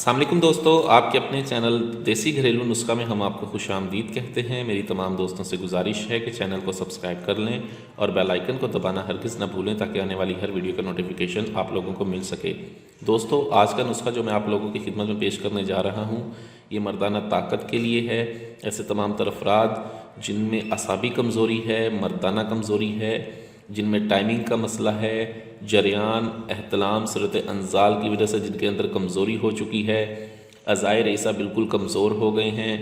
अस्सलामुअलैकुम दोस्तों, आपके अपने चैनल देसी घरेलू नुस्खा में हम आपको खुशामदीद कहते हैं। मेरी तमाम दोस्तों से गुजारिश है कि चैनल को सब्सक्राइब कर लें और बेल आइकन को दबाना हरगिज़ ना भूलें ताकि आने वाली हर वीडियो का नोटिफिकेशन आप लोगों को मिल सके। दोस्तों, आज का नुस्खा जो मैं आप लोगों की खिदमत में पेश करने जा रहा हूँ, ये मर्दाना ताकत के लिए है। ऐसे तमाम तर अफराद जिनमें असाबी कमज़ोरी है, मर्दाना कमज़ोरी है, जिनमें टाइमिंग का मसला है, जरियान एहतलाम सूरत अंजाल की वजह से जिनके अंदर कमज़ोरी हो चुकी है, अज़ाए रेसा बिल्कुल कमज़ोर हो गए हैं,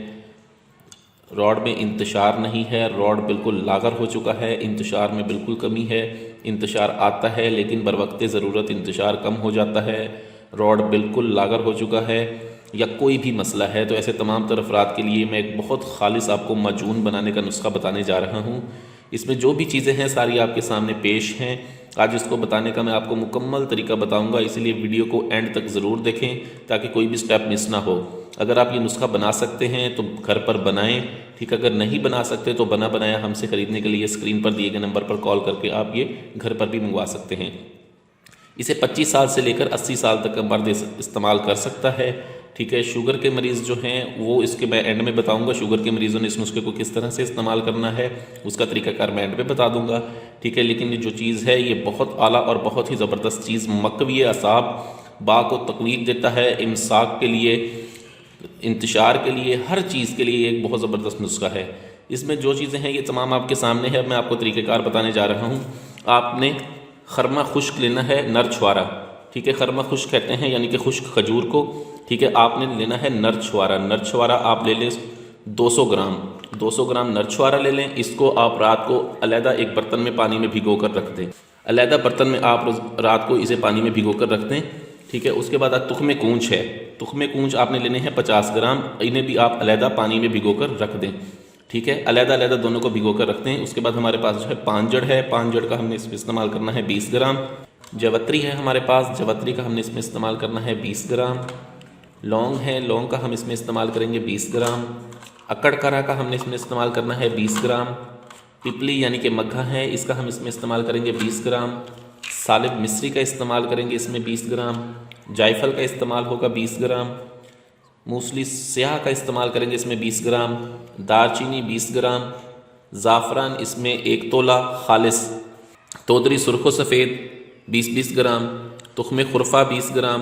रॉड में इंतशार नहीं है, रॉड बिल्कुल लागर हो चुका है, इंतशार में बिल्कुल कमी है, इंतशार आता है लेकिन बरवक्त ज़रूरत इंतशार कम हो जाता है, रॉड बिल्कुल लागर हो चुका है, या कोई भी मसला है, तो ऐसे तमाम तर अफराद के लिए मैं एक बहुत खालिस आपको माजून बनाने का नुस्खा बताने जा रहा हूँ। इसमें जो भी चीज़ें हैं सारी आपके सामने पेश हैं। आज इसको बताने का मैं आपको मुकम्मल तरीका बताऊंगा, इसलिए वीडियो को एंड तक ज़रूर देखें ताकि कोई भी स्टेप मिस ना हो। अगर आप ये नुस्खा बना सकते हैं तो घर पर बनाएं, ठीक। अगर नहीं बना सकते तो बना बनाया हमसे ख़रीदने के लिए स्क्रीन पर दिए गए नंबर पर कॉल करके आप ये घर पर भी मंगवा सकते हैं। इसे 25 साल से लेकर 80 साल तक का मर्द इस्तेमाल कर सकता है, ठीक है। शुगर के मरीज़ जो हैं वो इसके मैं एंड में बताऊंगा, शुगर के मरीज़ों ने इस नुस्खे को किस तरह से इस्तेमाल करना है उसका तरीकाकार मैं एंड में बता दूंगा, ठीक है। लेकिन ये जो चीज़ है ये बहुत आला और बहुत ही ज़बरदस्त चीज़, मकवी असाब बा को तकवीक देता है, इमसाक के लिए, इंतशार के लिए, हर चीज़ के लिए एक बहुत ज़बरदस्त नुस्खा है। इसमें जो चीज़ें हैं ये तमाम आपके सामने है, मैं आपको तरीक़ेकार बताने जा रहा हूँ। आपने खरमा खुश्क लेना है, नर छुआरा, ठीक है। खरमा खुश्क कहते हैं यानी कि खुश्क खजूर को, ठीक है। आपने लेना है नर छुआरा। नर छुआरा आप ले लें 200 ग्राम नर छुआरा ले लें। इसको आप रात को अलहदा एक बर्तन में पानी में भिगो कर रख दें। अलहदा बर्तन में आप रात को इसे पानी में भिगो कर रख दें, ठीक है। उसके बाद तुख्मे कूंच है, तुख्मे कूंच आपने लेने हैं 50 ग्राम, इन्हें भी आप अलहदा पानी में भिगो कर रख दें, ठीक है। अलहदा अलहदा दोनों को भिगो कर रखते हैं। उसके बाद हमारे पास जो है पांजड़ है, पांजड़ का हमने इसमें इस्तेमाल करना है 20 ग्राम। जवत्री है हमारे पास, जवत्री का हमने इसमें इस्तेमाल करना है 20 ग्राम। लौंग है, लौंग का हम इसमें इस्तेमाल करेंगे 20 ग्राम। अकड़करा का हमने इसमें इस्तेमाल करना है 20 ग्राम। पिपली यानी कि मग्घा है, इसका हम इसमें इस्तेमाल करेंगे 20 ग्राम। सालिब मिस्री का इस्तेमाल करेंगे इसमें 20 ग्राम। जायफल का इस्तेमाल होगा 20 ग्राम। मूसली स्याह का इस्तेमाल करेंगे इसमें 20 ग्राम। दालचीनी 20 ग्राम। ज़ाफ़रान इसमें 1 तोला खालिस। तोदरी सुरखो सफ़ेद 20-20 ग्राम। तुख्मे खुरफा 20 ग्राम।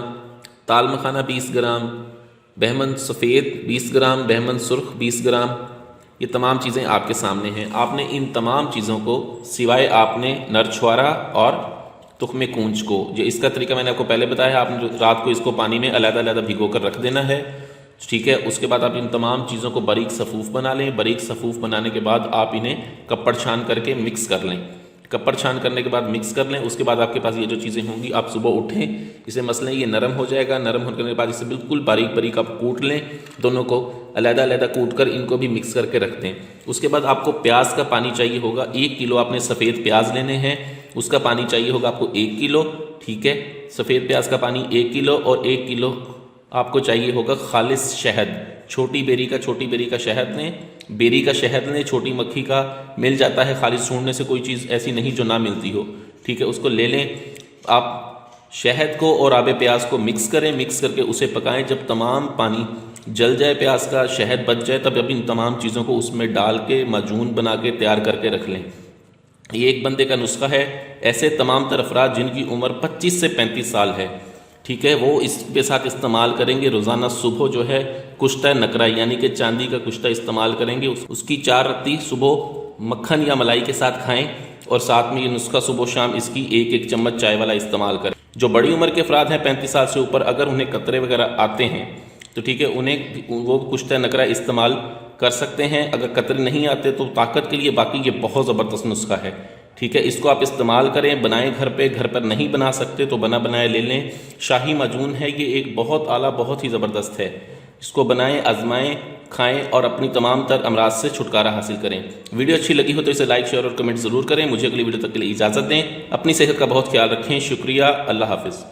ताल मखाना 20 ग्राम। बहमन सफ़ेद 20 ग्राम। बहमन सुर्ख 20 ग्राम। ये तमाम चीज़ें आपके सामने हैं। आपने इन तमाम चीज़ों को सिवाय आपने नर छुआरा और तुख्मे कूंच को, जो इसका तरीका मैंने आपको पहले बताया, आपने रात को इसको पानी में अलग अलग भिगो कर रख देना है, ठीक है। उसके बाद आप इन तमाम चीज़ों को बारीक सफ़ूफ़ बना लें। बारीक सफ़ूफ़ बनाने के बाद आप इन्हें कपड़ छान करके मिक्स कर लें। कपड़ छान करने के बाद मिक्स कर लें। उसके बाद आपके पास ये जो चीज़ें होंगी, आप सुबह उठें, इसे मसलें ये नरम हो जाएगा। नरम होने के बाद इसे बिल्कुल बारीक बारीक आप कूट लें। दोनों को अलहदा अलहदा कूट कर इनको भी मिक्स करके रख दें। उसके बाद आपको प्याज का पानी चाहिए होगा। 1 किलो आपने सफ़ेद प्याज लेने हैं, उसका पानी चाहिए होगा आपको 1 किलो, ठीक है। सफ़ेद प्याज का पानी 1 किलो और 1 किलो आपको चाहिए होगा खालिस शहद। छोटी बेरी का शहद लें, बेरी का शहद लें, छोटी मक्खी का मिल जाता है, खालिस ढूंढने से कोई चीज़ ऐसी नहीं जो ना मिलती हो, ठीक है। उसको ले लें। आप शहद को और आबे प्याज को मिक्स करें, मिक्स करके उसे पकाएं। जब तमाम पानी जल जाए, प्याज का शहद बच जाए, तब इन तमाम चीज़ों को उसमें डाल के माजून बना के तैयार करके रख लें। ये एक बंदे का नुस्खा है। ऐसे तमाम तर अफराद जिनकी उम्र 25 से 35 साल है, ठीक है, वो इसके साथ इस्तेमाल करेंगे। रोज़ाना सुबह जो है कुश्ता नकरा यानी कि चांदी का कुश्ता इस्तेमाल करेंगे। उसकी 4 रत्ती सुबह मक्खन या मलाई के साथ खाएं और साथ में ये नुस्खा सुबह शाम इसकी 1-1 चम्मच चाय वाला इस्तेमाल करें। जो बड़ी उम्र के अफराद हैं 35 साल से ऊपर, अगर उन्हें कतरे वगैरह आते हैं तो ठीक है, उन्हें वो कुश्ता नकरा इस्तेमाल कर सकते हैं। अगर कतरे नहीं आते तो ताकत के लिए बाकी ये बहुत ज़बरदस्त नुस्खा है, ठीक है। इसको आप इस्तेमाल करें, बनाएं घर पे। घर पर नहीं बना सकते तो बना बनाए ले लें। शाही माजून है ये, एक बहुत आला, बहुत ही ज़बरदस्त है। इसको बनाएं, आजमाएं, खाएं और अपनी तमाम तर अमराज से छुटकारा हासिल करें। वीडियो अच्छी लगी हो तो इसे लाइक, शेयर और कमेंट ज़रूर करें। मुझे अगली वीडियो तक के लिए इजाज़त दें। अपनी सेहत का बहुत ख्याल रखें। शुक्रिया। अल्लाह हाफिज़।